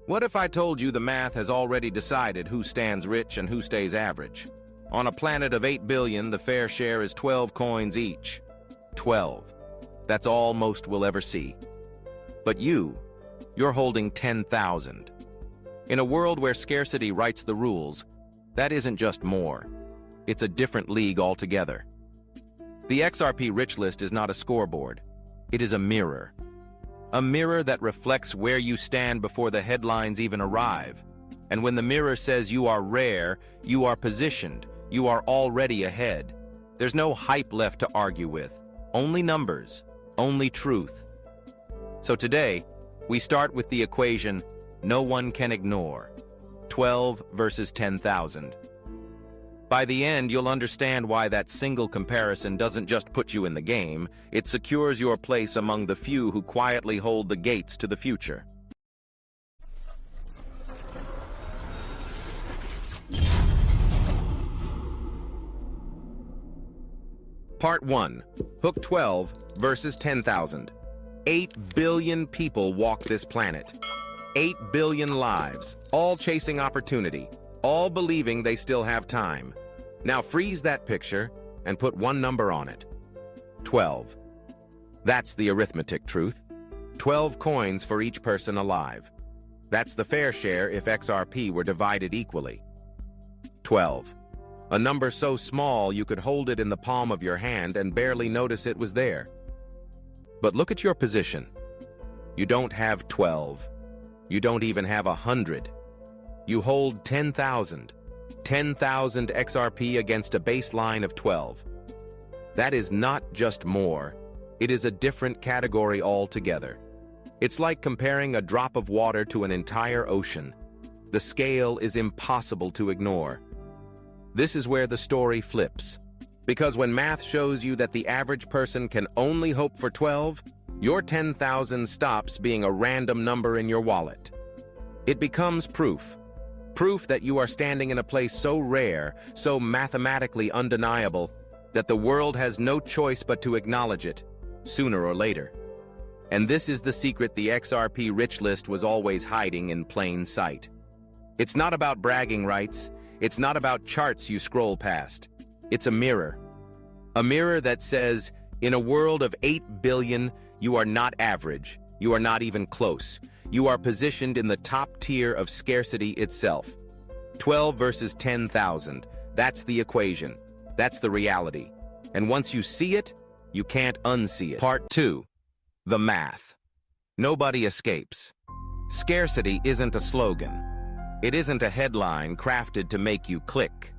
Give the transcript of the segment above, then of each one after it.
What if I told you the math has already decided who stands rich and who stays average? On a planet of 8 billion, the fair share is 12 coins each. 12. That's all most will ever see. But you're holding 10,000. In a world where scarcity writes the rules, that isn't just more. It's a different league altogether. The XRP Rich List is not a scoreboard. It is a mirror. A mirror that reflects where you stand before the headlines even arrive. And when the mirror says you are rare, you are positioned, you are already ahead. There's no hype left to argue with. Only numbers, only truth. So today, we start with the equation no one can ignore. 12 versus 10,000. By the end, you'll understand why that single comparison doesn't just put you in the game, it secures your place among the few who quietly hold the gates to the future. Part 1. Hook 12 versus 10,000. 8 billion people walk this planet. 8 billion lives, all chasing opportunity, all believing they still have time. Now freeze that picture and put one number on it. 12. That's the arithmetic truth. 12 coins for each person alive. That's the fair share if XRP were divided equally. 12. A number so small you could hold it in the palm of your hand and barely notice it was there. But look at your position. You don't have 12. You don't even have 100. You hold 10,000. 10,000 XRP against a baseline of 12. That is not just more. It is a different category altogether. It's like comparing a drop of water to an entire ocean. The scale is impossible to ignore. This is where the story flips. Because when math shows you that the average person can only hope for 12, your 10,000 stops being a random number in your wallet. It becomes proof. Proof that you are standing in a place so rare, so mathematically undeniable, that the world has no choice but to acknowledge it, sooner or later. And this is the secret the XRP Rich List was always hiding in plain sight. It's not about bragging rights. It's not about charts you scroll past. It's a mirror. A mirror that says, in a world of 8 billion, you are not average. You are not even close. You are positioned in the top tier of scarcity itself. 12 versus 10,000. That's the equation. That's the reality. And once you see it, you can't unsee it. Part 2. The math. Nobody escapes. Scarcity isn't a slogan. It isn't a headline crafted to make you click.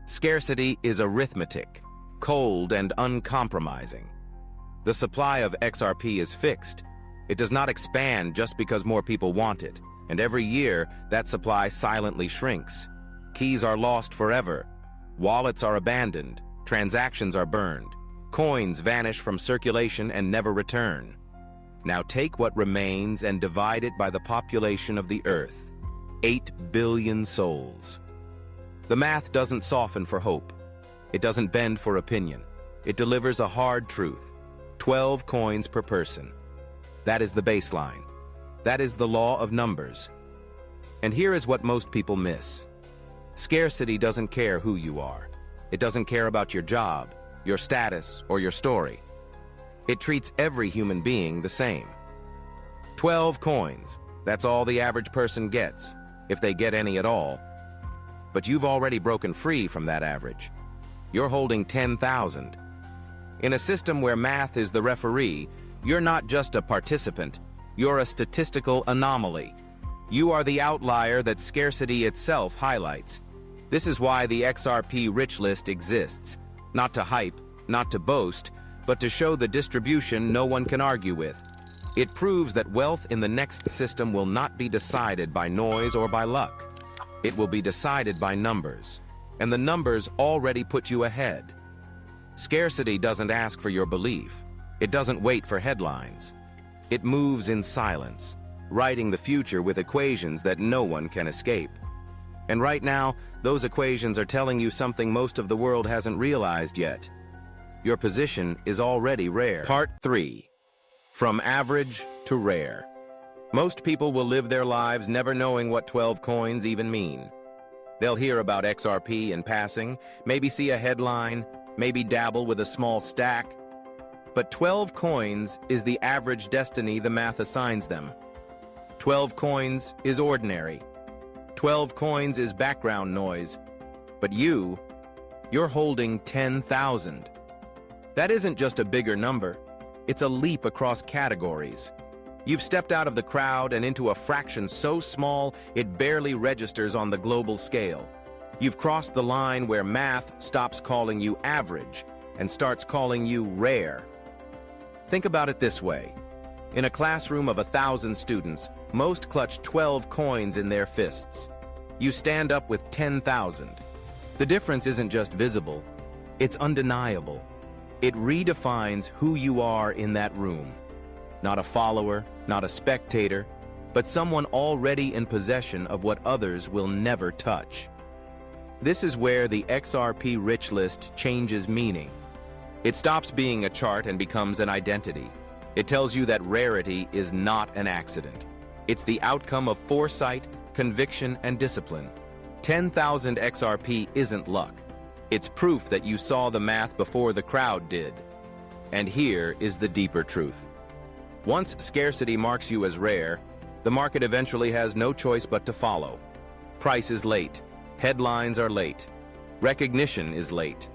Scarcity is arithmetic, cold and uncompromising. The supply of XRP is fixed. It does not expand just because more people want it, and every year that supply silently shrinks. Keys are lost forever. Wallets are abandoned. Transactions are burned. Coins vanish from circulation and never return. Now take what remains and divide it by the population of the Earth. 8 billion souls. The math doesn't soften for hope. It doesn't bend for opinion. It delivers a hard truth. 12 coins per person. That is the baseline. That is the law of numbers. And here is what most people miss. Scarcity doesn't care who you are. It doesn't care about your job, your status, or your story. It treats every human being the same. 12 coins. That's all the average person gets, if they get any at all. But you've already broken free from that average. You're holding 10,000. In a system where math is the referee, you're not just a participant, you're a statistical anomaly. You are the outlier that scarcity itself highlights. This is why the XRP Rich List exists. Not to hype, not to boast, but to show the distribution no one can argue with. It proves that wealth in the next system will not be decided by noise or by luck. It will be decided by numbers. And the numbers already put you ahead. Scarcity doesn't ask for your belief. It doesn't wait for headlines. It moves in silence, writing the future with equations that no one can escape. And right now, those equations are telling you something most of the world hasn't realized yet. Your position is already rare. Part 3. From average to rare. Most people will live their lives never knowing what 12 coins even mean. They'll hear about XRP in passing, maybe see a headline, maybe dabble with a small stack. But 12 coins is the average destiny the math assigns them. 12 coins is ordinary. 12 coins is background noise. But you're holding 10,000. That isn't just a bigger number, it's a leap across categories. You've stepped out of the crowd and into a fraction so small it barely registers on the global scale. You've crossed the line where math stops calling you average and starts calling you rare. Think about it this way. In a classroom of 1,000 students, most clutch 12 coins in their fists. You stand up with 10,000. The difference isn't just visible, it's undeniable. It redefines who you are in that room. Not a follower, not a spectator, but someone already in possession of what others will never touch. This is where the XRP Rich List changes meaning. It stops being a chart and becomes an identity. It tells you that rarity is not an accident. It's the outcome of foresight, conviction, and discipline. 10,000 XRP isn't luck. It's proof that you saw the math before the crowd did. And here is the deeper truth. Once scarcity marks you as rare, the market eventually has no choice but to follow. Price is late. Headlines are late. Recognition is late.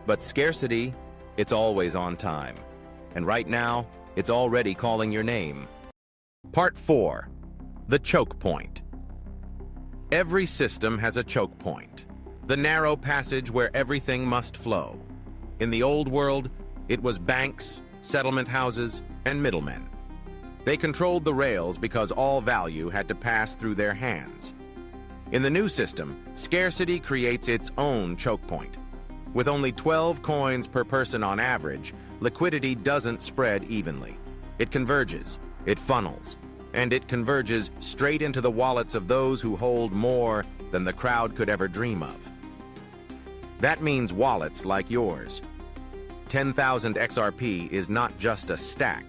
But scarcity, it's always on time. And right now, it's already calling your name. Part 4. The choke point. Every system has a choke point. The narrow passage where everything must flow. In the old world, it was banks, settlement houses, and middlemen. They controlled the rails because all value had to pass through their hands. In the new system, scarcity creates its own choke point. With only 12 coins per person on average, liquidity doesn't spread evenly. It converges, it funnels, and it converges straight into the wallets of those who hold more than the crowd could ever dream of. That means wallets like yours. 10,000 XRP is not just a stack.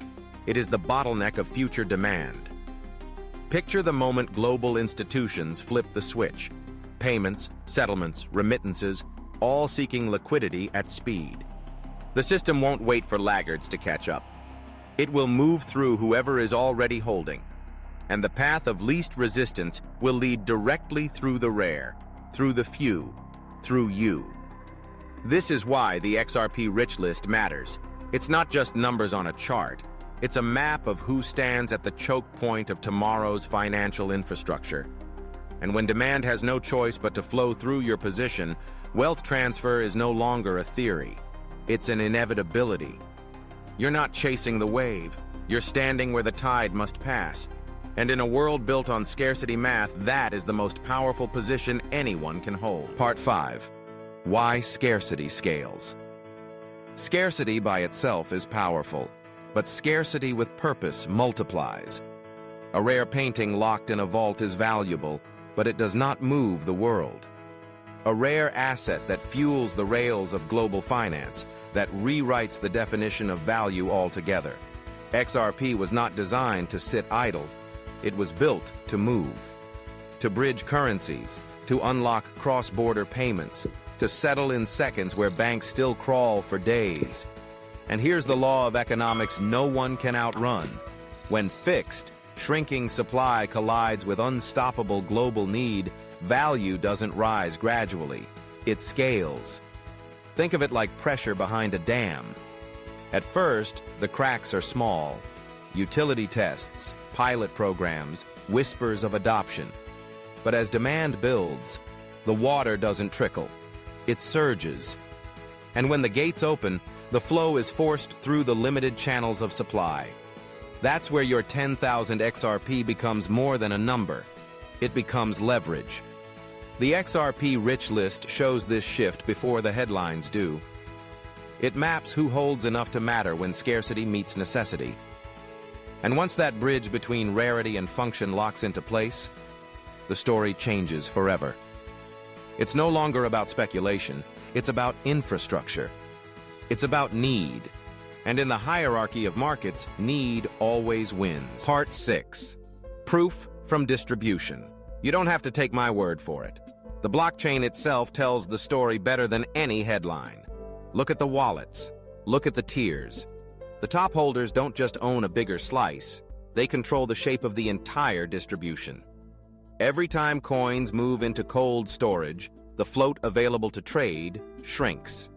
It is the bottleneck of future demand. Picture the moment global institutions flip the switch. Payments, settlements, remittances, all seeking liquidity at speed. The system won't wait for laggards to catch up. It will move through whoever is already holding. And the path of least resistance will lead directly through the rare, through the few, through you. This is why the XRP Rich List matters. It's not just numbers on a chart. It's a map of who stands at the choke point of tomorrow's financial infrastructure. And when demand has no choice but to flow through your position, wealth transfer is no longer a theory. It's an inevitability. You're not chasing the wave. You're standing where the tide must pass. And in a world built on scarcity math, that is the most powerful position anyone can hold. Part 5. Why scarcity scales. Scarcity by itself is powerful, but scarcity with purpose multiplies. A rare painting locked in a vault is valuable, but it does not move the world. A rare asset that fuels the rails of global finance, that rewrites the definition of value altogether. XRP was not designed to sit idle. It was built to move, to bridge currencies, to unlock cross-border payments, to settle in seconds where banks still crawl for days. And here's the law of economics no one can outrun. When fixed, shrinking supply collides with unstoppable global need, value doesn't rise gradually. It scales. Think of it like pressure behind a dam. At first, the cracks are small. Utility tests, pilot programs, whispers of adoption. But as demand builds, the water doesn't trickle. It surges. And when the gates open, the flow is forced through the limited channels of supply. That's where your 10,000 XRP becomes more than a number. It becomes leverage. The XRP Rich List shows this shift before the headlines do. It maps who holds enough to matter when scarcity meets necessity. And once that bridge between rarity and function locks into place, the story changes forever. It's no longer about speculation. It's about infrastructure. It's about need. And in the hierarchy of markets, need always wins. Part 6. Proof from distribution. You don't have to take my word for it. The blockchain itself tells the story better than any headline. Look at the wallets. Look at the tiers. The top holders don't just own a bigger slice, they control the shape of the entire distribution. Every time coins move into cold storage, the float available to trade shrinks.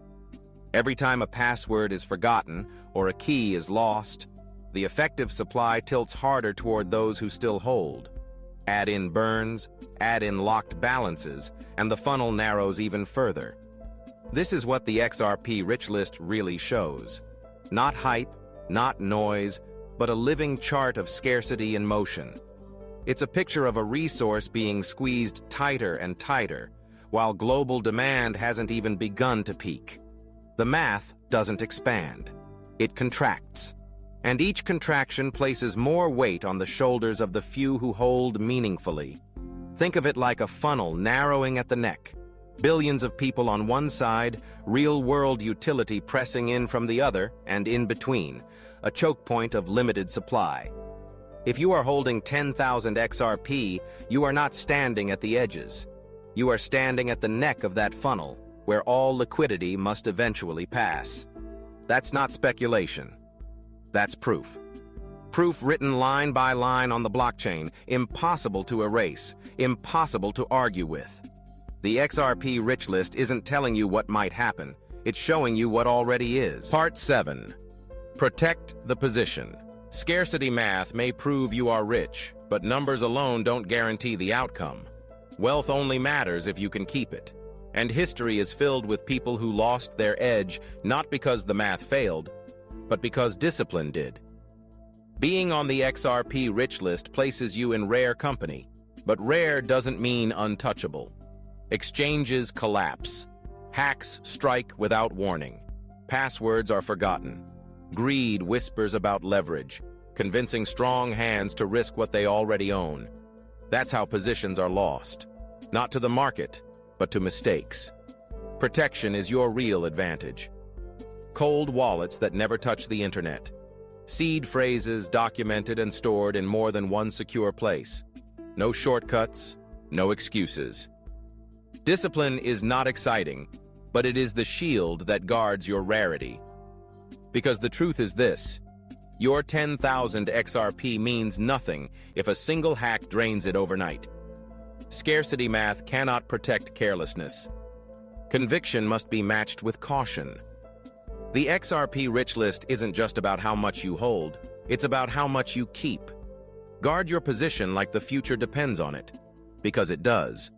Every time a password is forgotten or a key is lost, the effective supply tilts harder toward those who still hold. Add in burns, add in locked balances, and the funnel narrows even further. This is what the XRP Rich List really shows. Not hype, not noise, but a living chart of scarcity in motion. It's a picture of a resource being squeezed tighter and tighter, while global demand hasn't even begun to peak. The math doesn't expand. It contracts. And each contraction places more weight on the shoulders of the few who hold meaningfully. Think of it like a funnel narrowing at the neck. Billions of people on one side, real-world utility pressing in from the other, and in between, a choke point of limited supply. If you are holding 10,000 XRP, you are not standing at the edges. You are standing at the neck of that funnel, where all liquidity must eventually pass. That's not speculation. That's proof. Proof written line by line on the blockchain, impossible to erase, impossible to argue with. The XRP Rich List isn't telling you what might happen, it's showing you what already is. Part 7. Protect the position. Scarcity math may prove you are rich, but numbers alone don't guarantee the outcome. Wealth only matters if you can keep it. And history is filled with people who lost their edge not because the math failed, but because discipline did. Being on the XRP Rich List places you in rare company, but rare doesn't mean untouchable. Exchanges collapse. Hacks strike without warning. Passwords are forgotten. Greed whispers about leverage, convincing strong hands to risk what they already own. That's how positions are lost. Not to the market, but to mistakes. Protection is your real advantage. Cold wallets that never touch the internet. Seed phrases documented and stored in more than one secure place. No shortcuts, no excuses. Discipline is not exciting, but it is the shield that guards your rarity. Because the truth is this: your 10,000 XRP means nothing if a single hack drains it overnight. Scarcity math cannot protect carelessness. Conviction must be matched with caution. The XRP Rich List isn't just about how much you hold, it's about how much you keep. Guard your position like the future depends on it, because it does.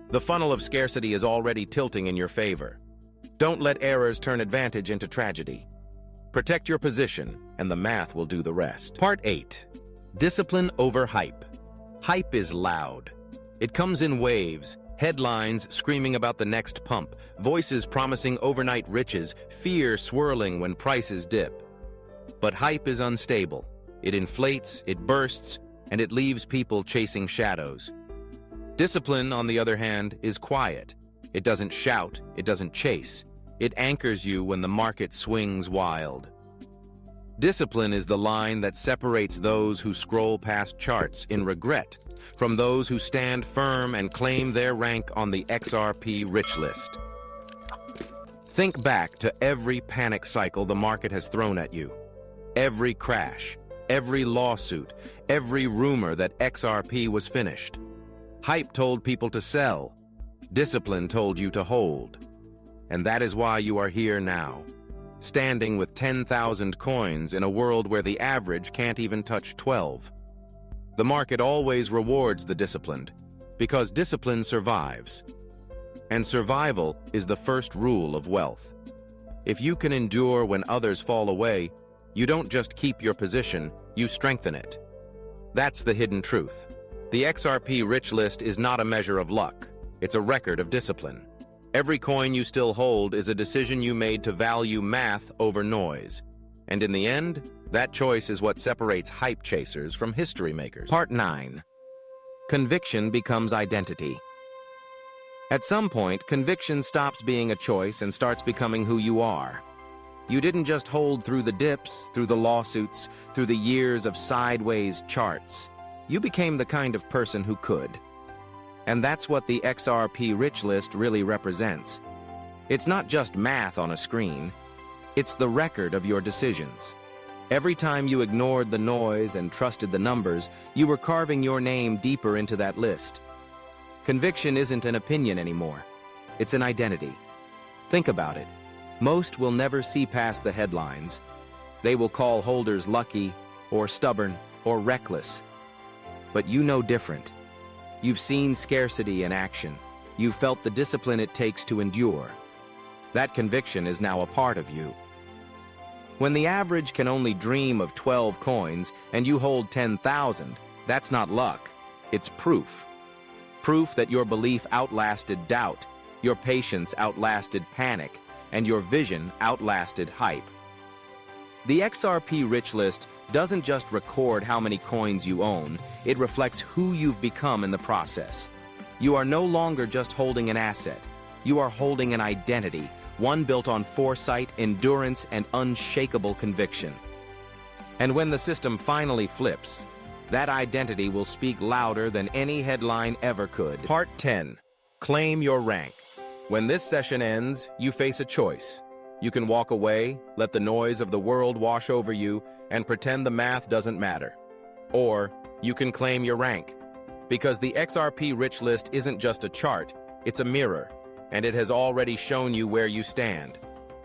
The funnel of scarcity is already tilting in your favor. Don't let errors turn advantage into tragedy. Protect your position, and the math will do the rest. Part 8. Discipline over hype. Hype is loud. It comes in waves, headlines screaming about the next pump, voices promising overnight riches, fear swirling when prices dip. But hype is unstable. It inflates, it bursts, and it leaves people chasing shadows. Discipline, on the other hand, is quiet. It doesn't shout, it doesn't chase. It anchors you when the market swings wild. Discipline is the line that separates those who scroll past charts in regret from those who stand firm and claim their rank on the XRP Rich List. Think back to every panic cycle the market has thrown at you. Every crash, every lawsuit, every rumor that XRP was finished. Hype told people to sell. Discipline told you to hold. And that is why you are here now, standing with 10,000 coins in a world where the average can't even touch 12. The market always rewards the disciplined, because discipline survives. And survival is the first rule of wealth. If you can endure when others fall away, you don't just keep your position, you strengthen it. That's the hidden truth. The XRP Rich List is not a measure of luck. It's a record of discipline. Every coin you still hold is a decision you made to value math over noise. And in the end, that choice is what separates hype chasers from history makers. Part 9. Conviction becomes identity. At some point, conviction stops being a choice and starts becoming who you are. You didn't just hold through the dips, through the lawsuits, through the years of sideways charts. you became the kind of person who could. And that's what the XRP Rich List really represents. It's not just math on a screen. It's the record of your decisions. Every time you ignored the noise and trusted the numbers, you were carving your name deeper into that list. Conviction isn't an opinion anymore. It's an identity. Think about it. Most will never see past the headlines. They will call holders lucky, or stubborn, or reckless. But you know different. You've seen scarcity in action. You've felt the discipline it takes to endure. That conviction is now a part of you. When the average can only dream of 12 coins and you hold 10,000, that's not luck. It's proof. Proof that your belief outlasted doubt, your patience outlasted panic, and your vision outlasted hype. The XRP Rich List doesn't just record how many coins you own, it reflects who you've become in the process. You are no longer just holding an asset. You are holding an identity, one built on foresight, endurance, and unshakable conviction. And when the system finally flips, that identity will speak louder than any headline ever could. Part 10. Claim your rank. When this session ends, you face a choice. You can walk away, let the noise of the world wash over you, and pretend the math doesn't matter. Or you can claim your rank. Because the XRP Rich List isn't just a chart, it's a mirror, and it has already shown you where you stand.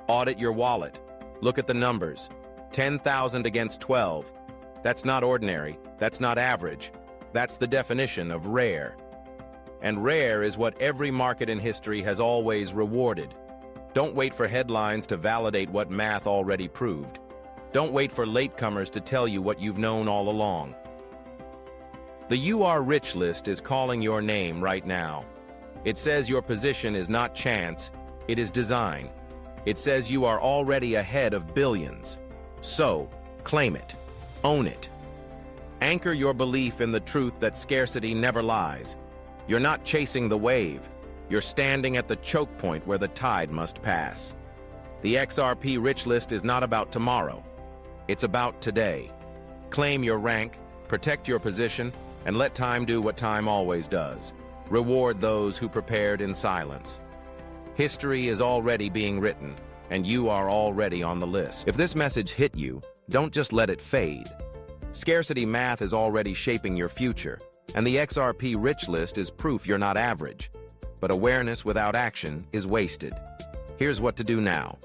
Audit your wallet. Look at the numbers. 10,000 against 12. That's not ordinary. That's not average. That's the definition of rare. And rare is what every market in history has always rewarded. Don't wait for headlines to validate what math already proved. Don't wait for latecomers to tell you what you've known all along. The UR Rich List is calling your name right now. It says your position is not chance, it is design. It says you are already ahead of billions. So, claim it. Own it. Anchor your belief in the truth that scarcity never lies. You're not chasing the wave. You're standing at the choke point where the tide must pass. The XRP Rich List is not about tomorrow. It's about today. Claim your rank, protect your position, and let time do what time always does. Reward those who prepared in silence. History is already being written, and you are already on the list. If this message hit you, don't just let it fade. Scarcity math is already shaping your future, and the XRP Rich List is proof you're not average. But awareness without action is wasted. Here's what to do now.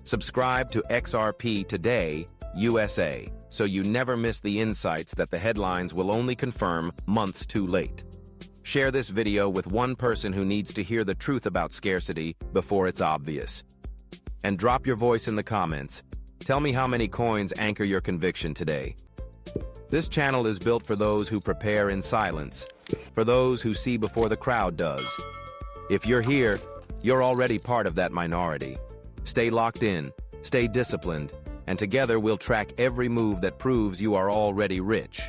Subscribe to XRP Today, USA, so you never miss the insights that the headlines will only confirm months too late. Share this video with one person who needs to hear the truth about scarcity before it's obvious. And drop your voice in the comments. Tell me how many coins anchor your conviction today. This channel is built for those who prepare in silence, for those who see before the crowd does. If you're here, you're already part of that minority. Stay locked in, stay disciplined, and together we'll track every move that proves you are already rich,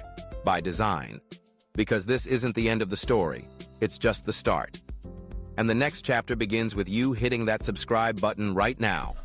by design. Because this isn't the end of the story, it's just the start. And the next chapter begins with you hitting that subscribe button right now.